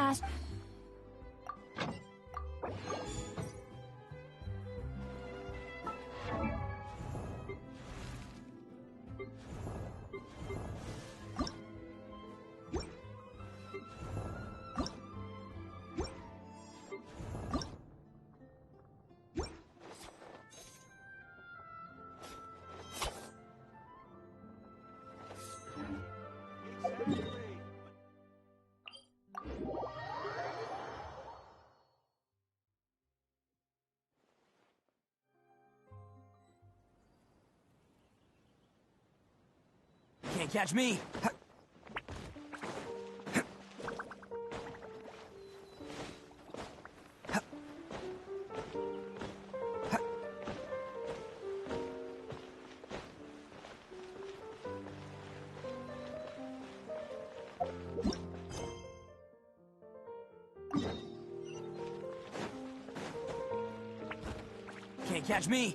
fast. Can't catch me! Can't catch me!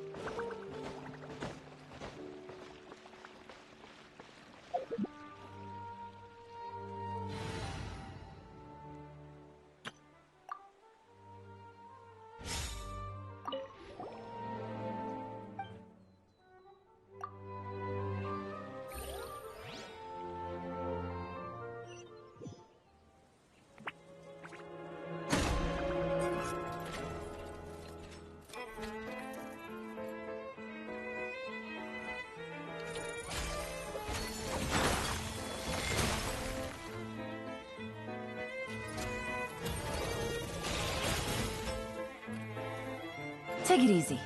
Take it easy.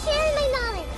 Share my knowledge.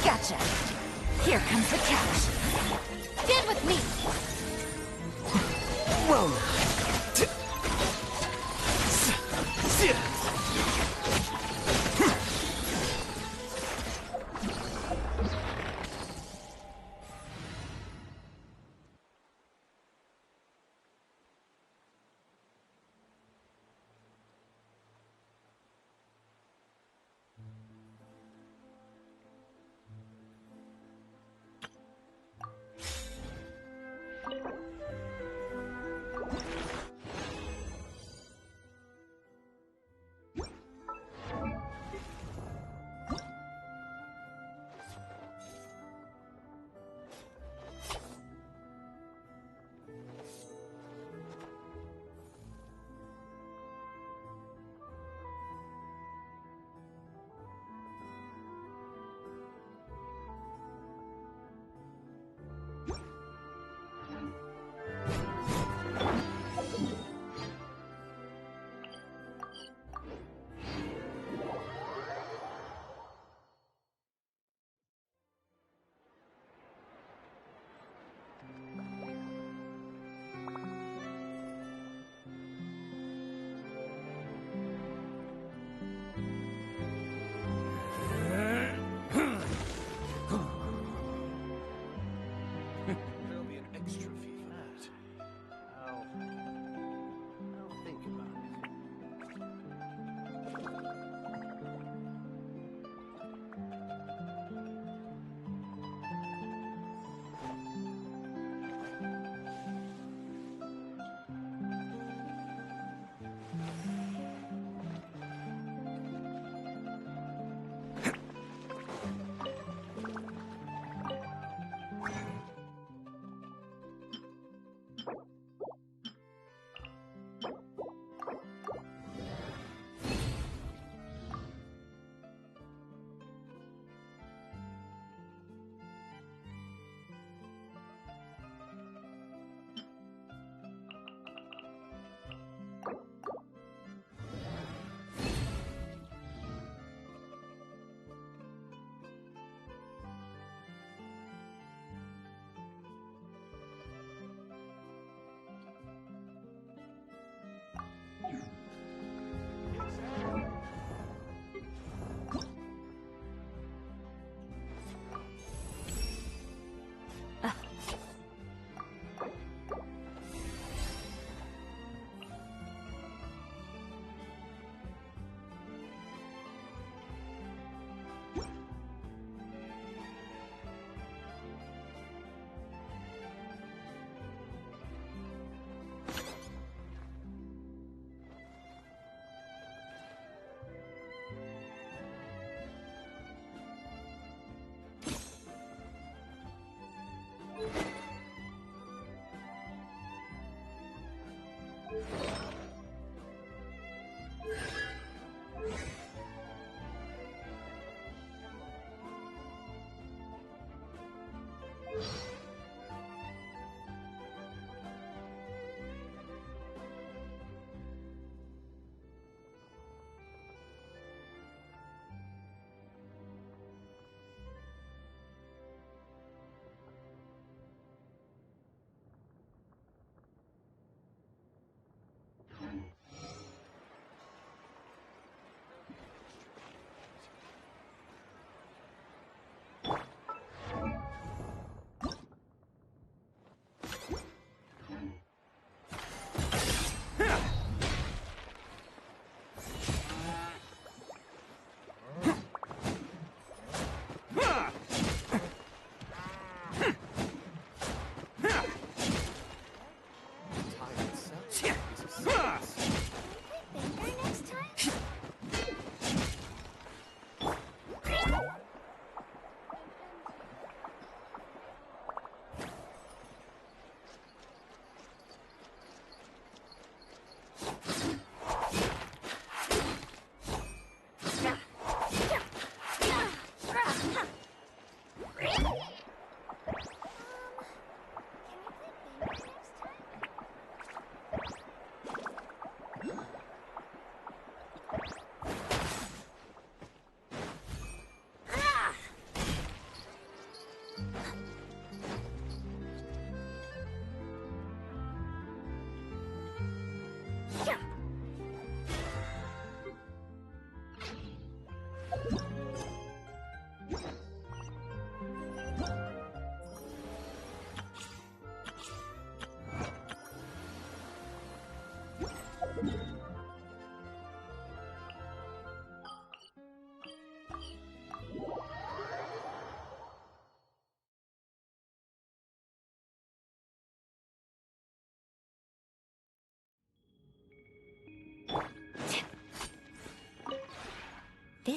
Gotcha. Here comes the catch. Stand with me. Whoa!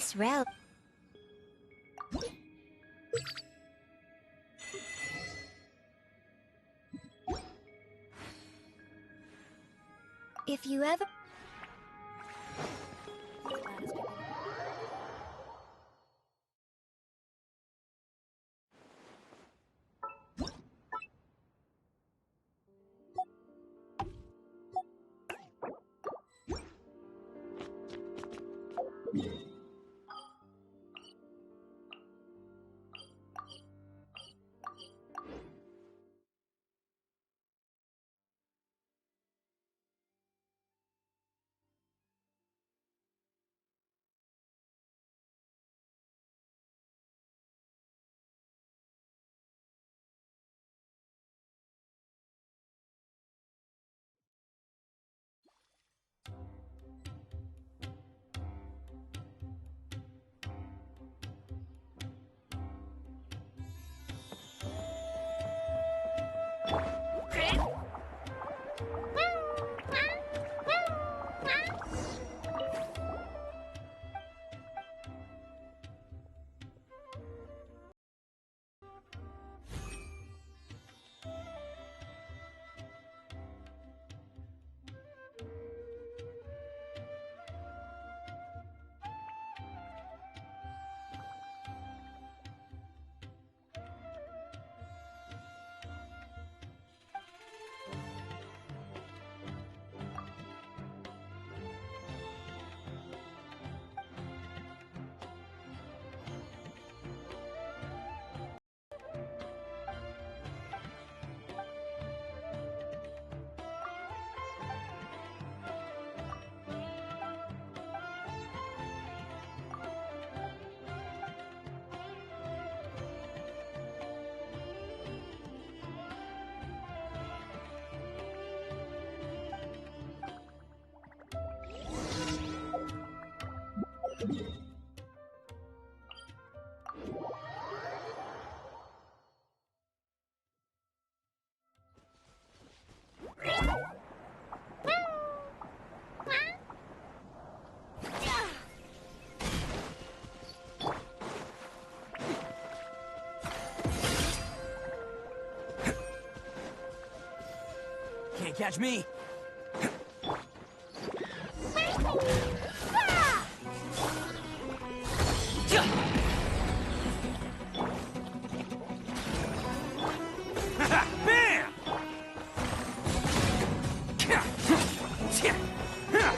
this realm. If you ever... Can't catch me! Bam!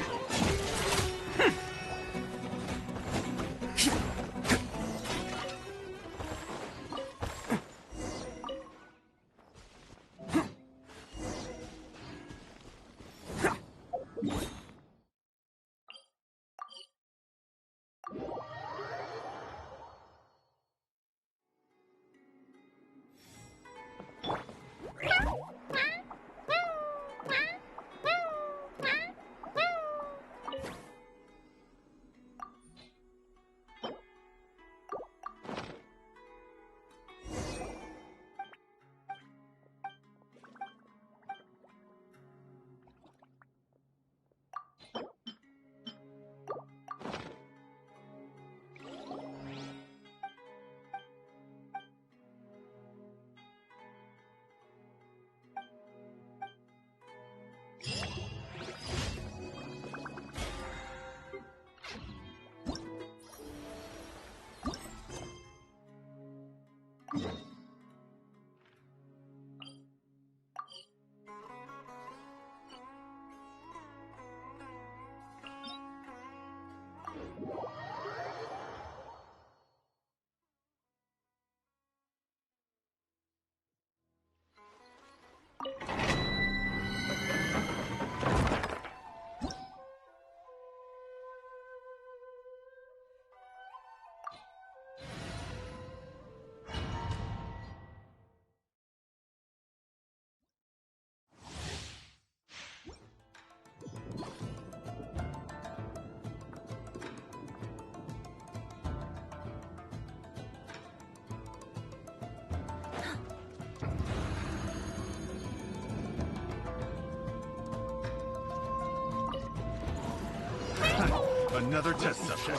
Another test subject.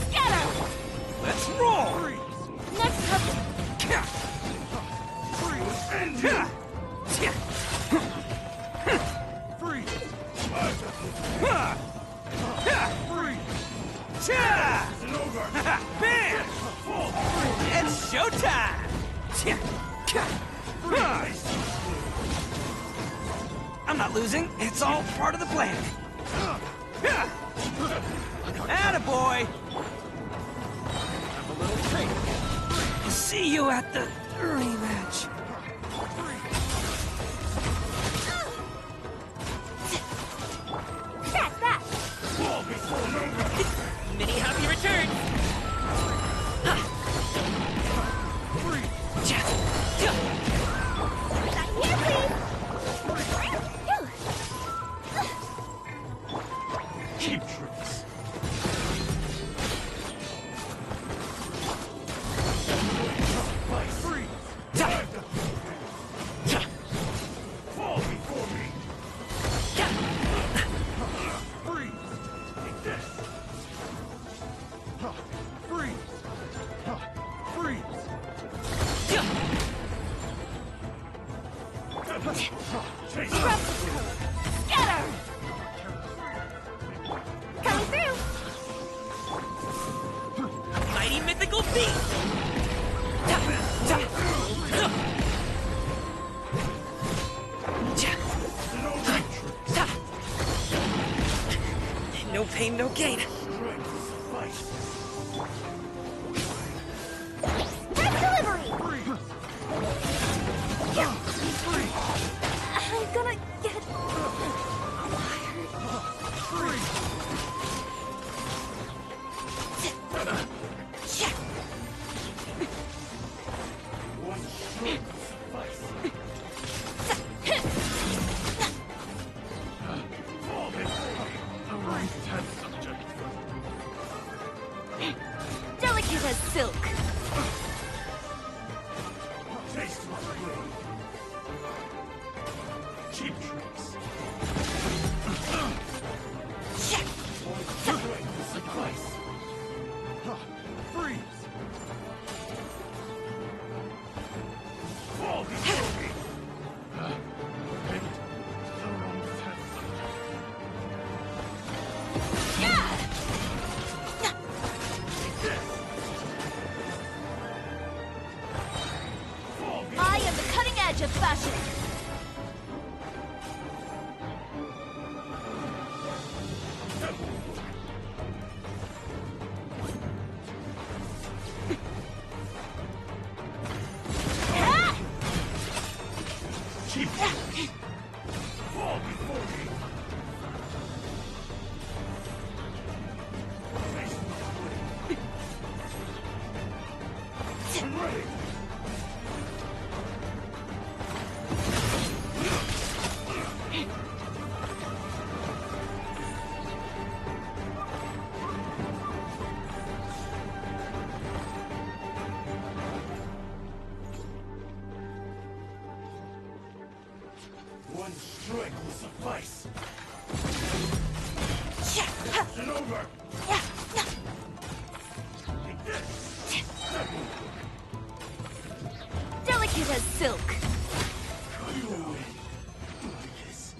Scatter! Let's roll! Next up, Bam! It's showtime! I'm not losing. It's all part of the plan. Attaboy! I'll see you at the rematch. crack that! Many happy returns! Right here, please! Cheap tricks. Fall before me. Freeze. Take this. Freeze. Freeze. Chase. Scatter! Coming through! Mighty mythical beast! No pain, no gain. Next delivery! I'm gonna get delicate as silk. Cheap tricks. Suffice. Freeze. Fall before me. Pivot. Throw on the test subject. I am the cutting edge of fashion. Cheap tricks. Fall before me. Face the blade. I'm ready. One strike will suffice. It's over. Take this. Delicate as silk. You win. This.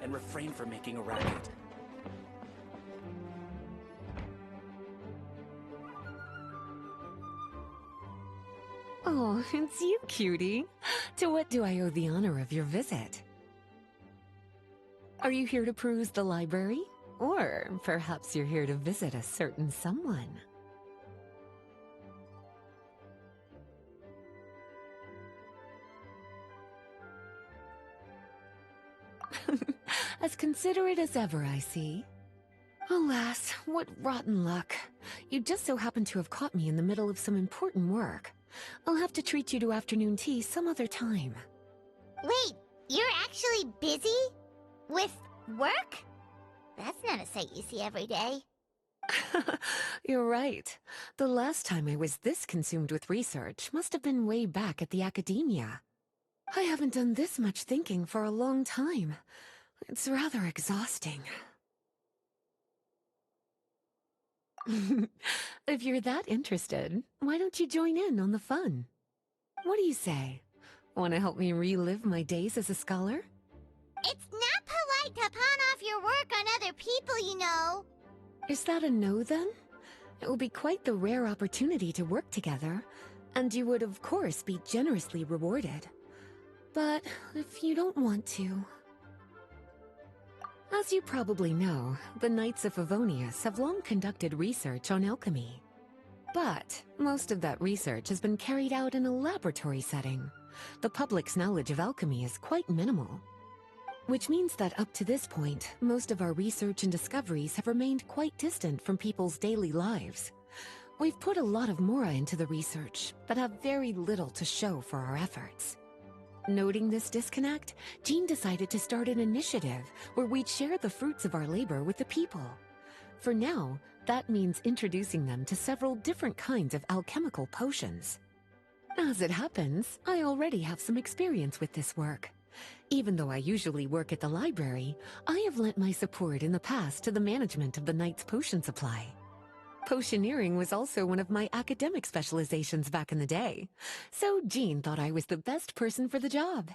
And refrain from making a racket. Oh, it's you, cutie. To what do I owe the honor of your visit? Are you here to peruse the library? Or perhaps you're here to visit a certain someone? As considerate as ever, I see. Alas, what rotten luck. You just so happen to have caught me in the middle of some important work. I'll have to treat you to afternoon tea some other time. Wait, you're actually busy? With work? That's not a sight you see every day. You're right. The last time I was this consumed with research must have been way back at the academia. I haven't done this much thinking for a long time. It's rather exhausting. If you're that interested, why don't you join in on the fun? What do you say? Want to help me relive my days as a scholar? It's not polite to pawn off your work on other people, you know. Is that a no, then? It will be quite the rare opportunity to work together, and you would, of course, be generously rewarded. But if you don't want to... As you probably know, the Knights of Favonius have long conducted research on alchemy. But most of that research has been carried out in a laboratory setting. The public's knowledge of alchemy is quite minimal. Which means that up to this point, most of our research and discoveries have remained quite distant from people's daily lives. We've put a lot of mora into the research, but have very little to show for our efforts. Noting this disconnect, Jean decided to start an initiative where we'd share the fruits of our labor with the people. For now, that means introducing them to several different kinds of alchemical potions. As it happens, I already have some experience with this work. Even though I usually work at the library, I have lent my support in the past to the management of the Knight's potion supply. Potioneering was also one of my academic specializations back in the day, so Jean thought I was the best person for the job.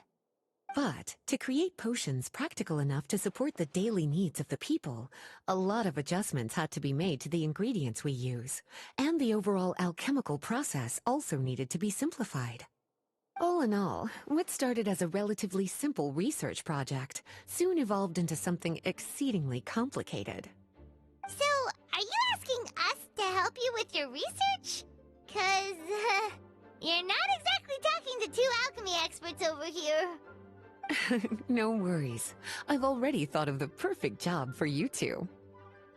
But to create potions practical enough to support the daily needs of the people, a lot of adjustments had to be made to the ingredients we use, and the overall alchemical process also needed to be simplified. All in all, what started as a relatively simple research project soon evolved into something exceedingly complicated. So, are you asking us to help you with your research? 'Cause, you're not exactly talking to two alchemy experts over here. No worries. I've already thought of the perfect job for you two.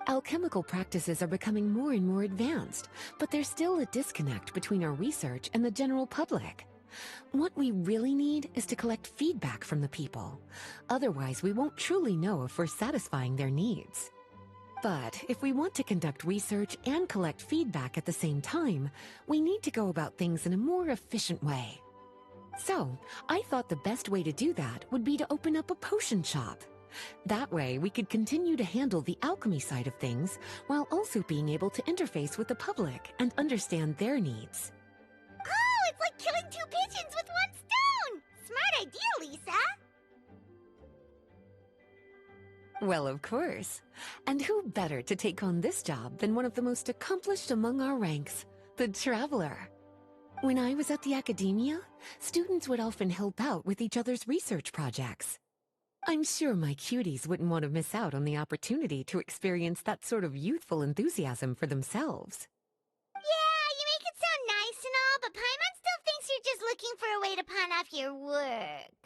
Alchemical practices are becoming more and more advanced, but there's still a disconnect between our research and the general public. What we really need is to collect feedback from the people. Otherwise, we won't truly know if we're satisfying their needs. But if we want to conduct research and collect feedback at the same time, we need to go about things in a more efficient way. So, I thought the best way to do that would be to open up a potion shop. That way, we could continue to handle the alchemy side of things while also being able to interface with the public and understand their needs. Oh, it's like killing two pigeons with one stone! Smart idea, Lisa! Well, of course. And who better to take on this job than one of the most accomplished among our ranks, the Traveler? When I was at the academia, students would often help out with each other's research projects. I'm sure my cuties wouldn't want to miss out on the opportunity to experience that sort of youthful enthusiasm for themselves. Yeah, you make it sound nice and all, but Paimon still thinks you're just looking for a way to pawn off your work.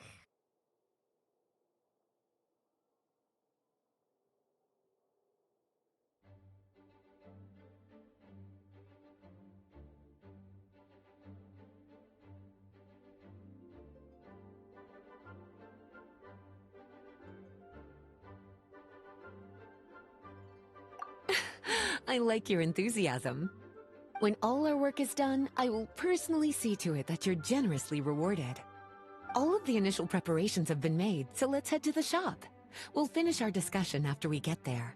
I like your enthusiasm. When all our work is done, I will personally see to it that you're generously rewarded. All of the initial preparations have been made, so let's head to the shop. We'll finish our discussion after we get there.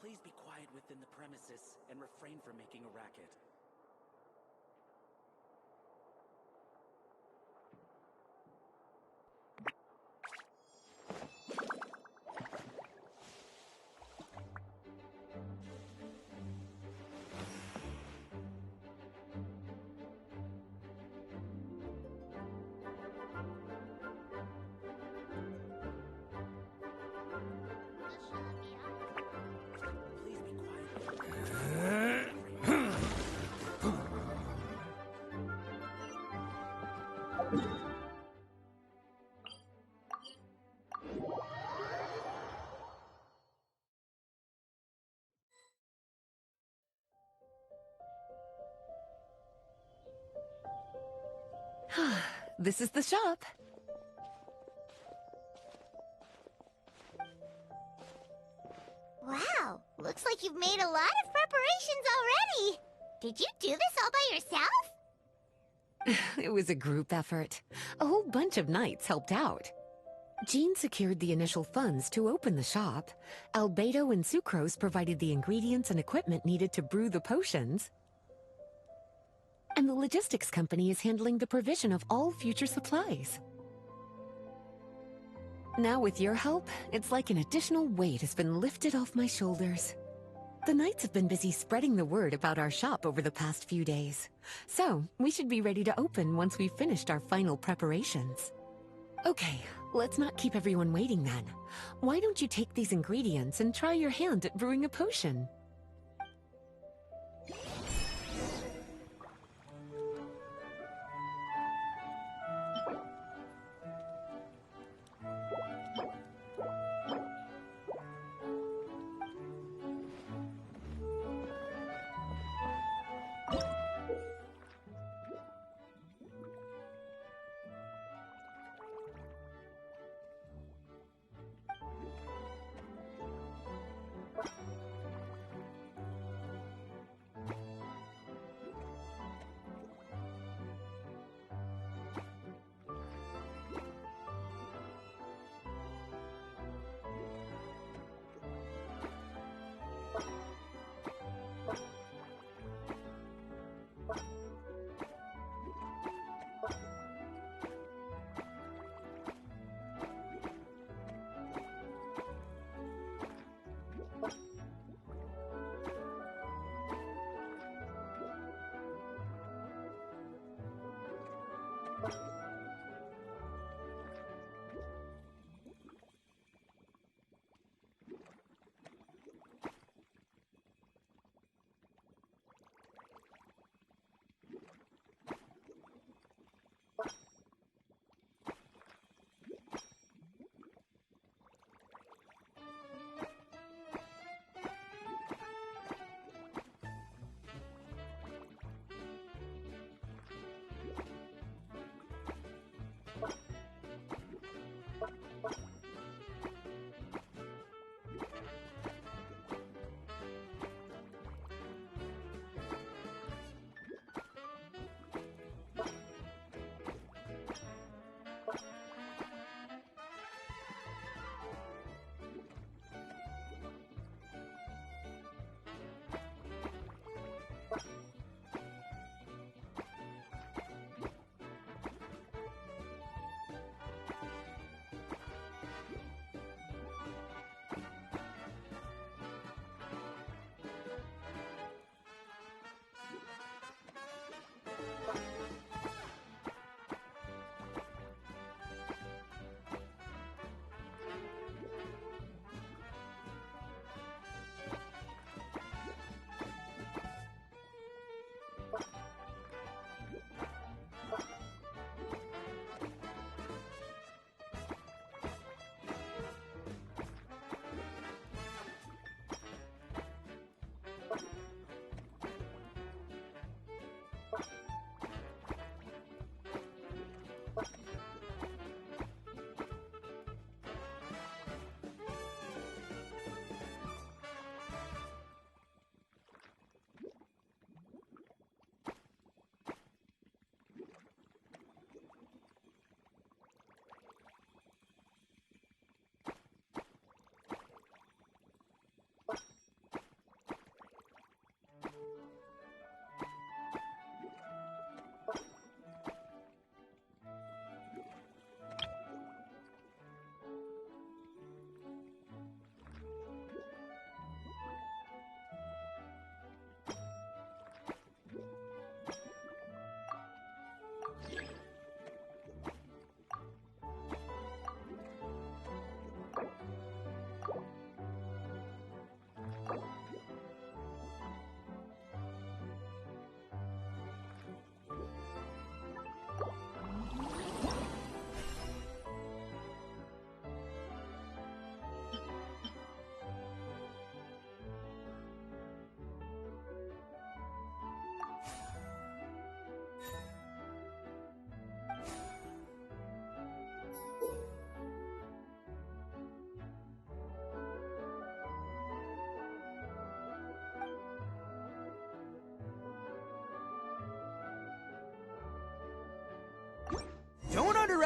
Please be quiet within the premises and refrain from making a racket. Please be quiet. This is the shop. Wow, looks like you've made a lot of preparations already. Did you do this all by yourself? It was a group effort. A whole bunch of knights helped out. Jean secured the initial funds to open the shop. Albedo and Sucrose provided the ingredients and equipment needed to brew the potions. And the logistics company is handling the provision of all future supplies. Now with your help, it's like an additional weight has been lifted off my shoulders. The knights have been busy spreading the word about our shop over the past few days. So, we should be ready to open once we've finished our final preparations. Okay, let's not keep everyone waiting then. Why don't you take these ingredients and try your hand at brewing a potion?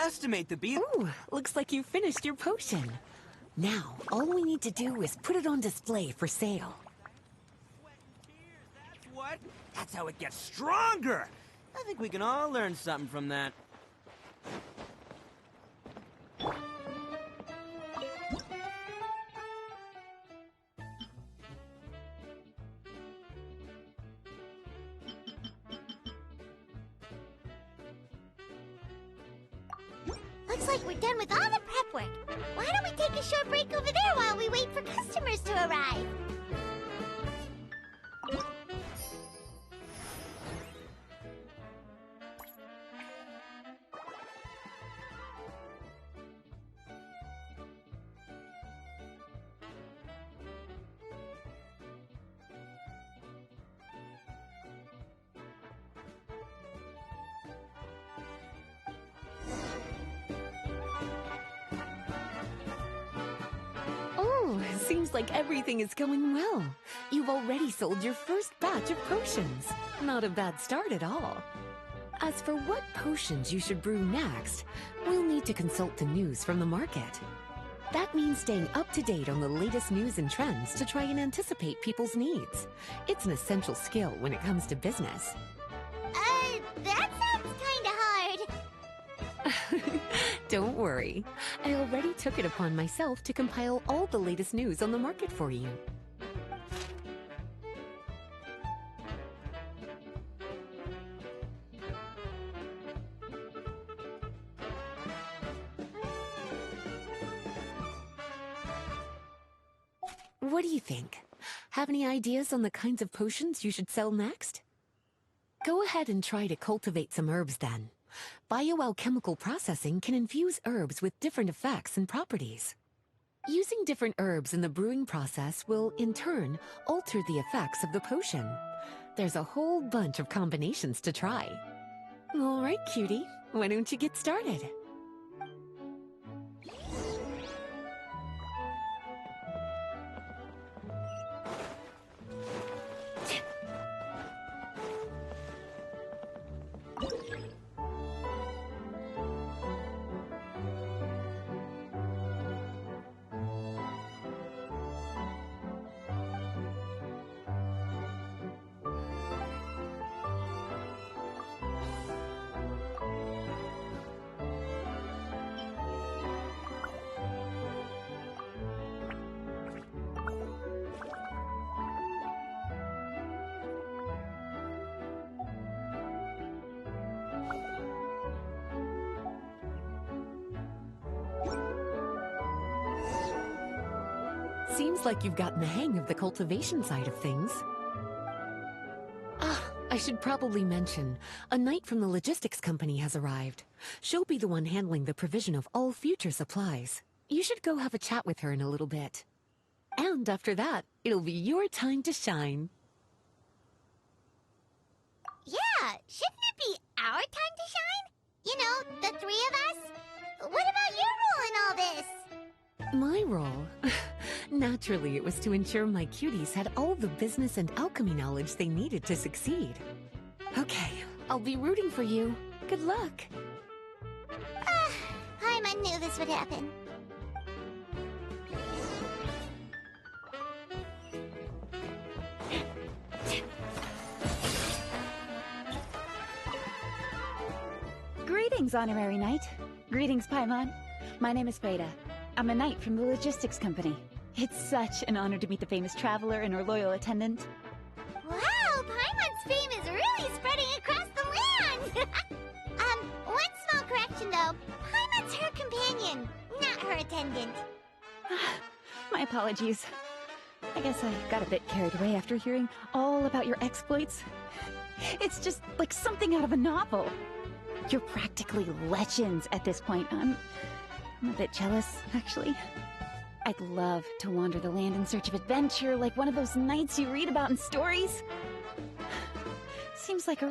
estimate the beat. Ooh, looks like you finished your potion. Now, all we need to do is put it on display for sale. That's what? That's how it gets stronger! I think we can all learn something from that. Looks like we're done with all the prep work. Why don't we take a short break over there while we wait for customers to arrive? Oh, seems like everything is going well. You've already sold your first batch of potions. Not a bad start at all. As for what potions you should brew next, we'll need to consult the news from the market. That means staying up to date on the latest news and trends to try and anticipate people's needs. It's an essential skill when it comes to business. That sounds kinda hard. Don't worry. I already took it upon myself to compile all the latest news on the market for you. What do you think? Have any ideas on the kinds of potions you should sell next? Go ahead and try to cultivate some herbs then. Bioalchemical processing can infuse herbs with different effects and properties. Using different herbs in the brewing process will, in turn, alter the effects of the potion. There's a whole bunch of combinations to try. All right, cutie, why don't you get started? Seems like you've gotten the hang of the cultivation side of things. Ah, I should probably mention, a knight from the logistics company has arrived. She'll be the one handling the provision of all future supplies. You should go have a chat with her in a little bit. And after that, it'll be your time to shine. Yeah, shouldn't it be our time to shine? You know, the three of us? What about your role in all this? My role? Naturally, it was to ensure my cuties had all the business and alchemy knowledge they needed to succeed. Okay, I'll be rooting for you. Good luck. Paimon knew this would happen. Greetings, Honorary Knight. Greetings, Paimon. My name is Freda. I'm a knight from the logistics company. It's such an honor to meet the famous traveler and her loyal attendant. Wow, Paimon's fame is really spreading across the land! One small correction though. Paimon's her companion, not her attendant. My apologies. I guess I got a bit carried away after hearing all about your exploits. It's just like something out of a novel. You're practically legends at this point. I'm a bit jealous, actually. I'd love to wander the land in search of adventure, like one of those knights you read about in stories. Seems like yeah,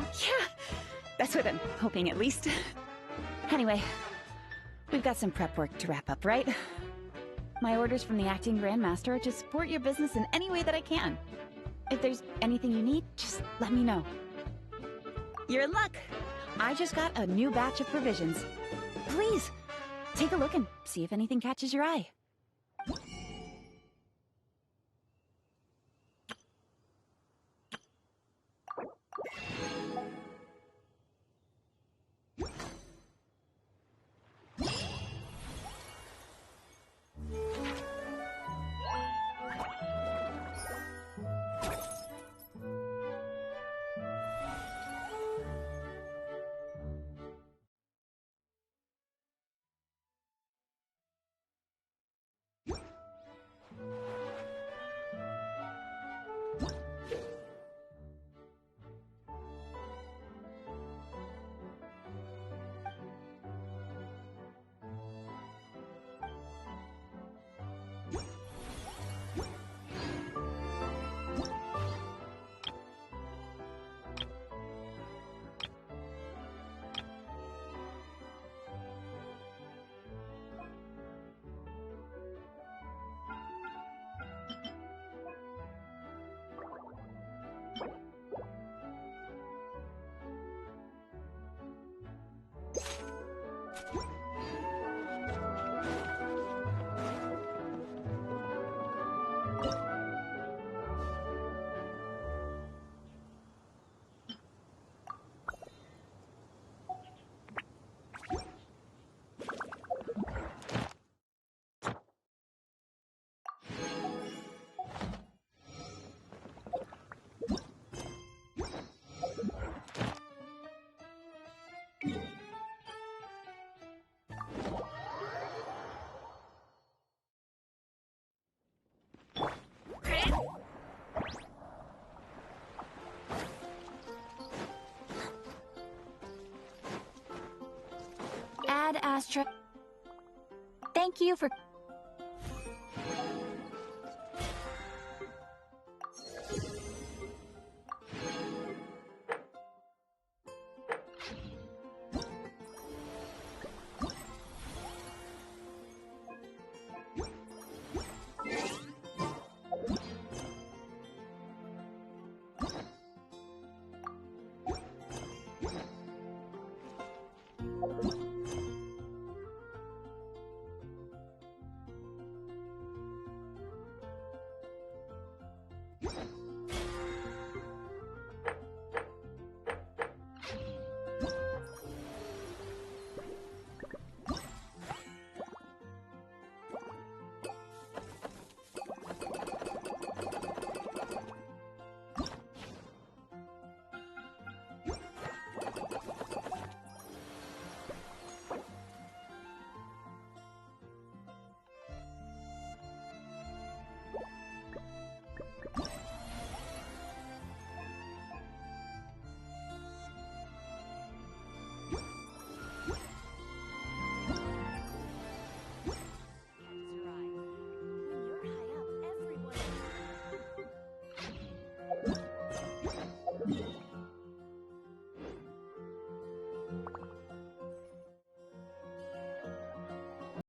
that's what I'm hoping at least. Anyway, we've got some prep work to wrap up, right? My orders from the acting Grandmaster are to support your business in any way that I can. If there's anything you need, just let me know. You're in luck. I just got a new batch of provisions. Please, take a look and see if anything catches your eye. Add Astra. Thank you for... you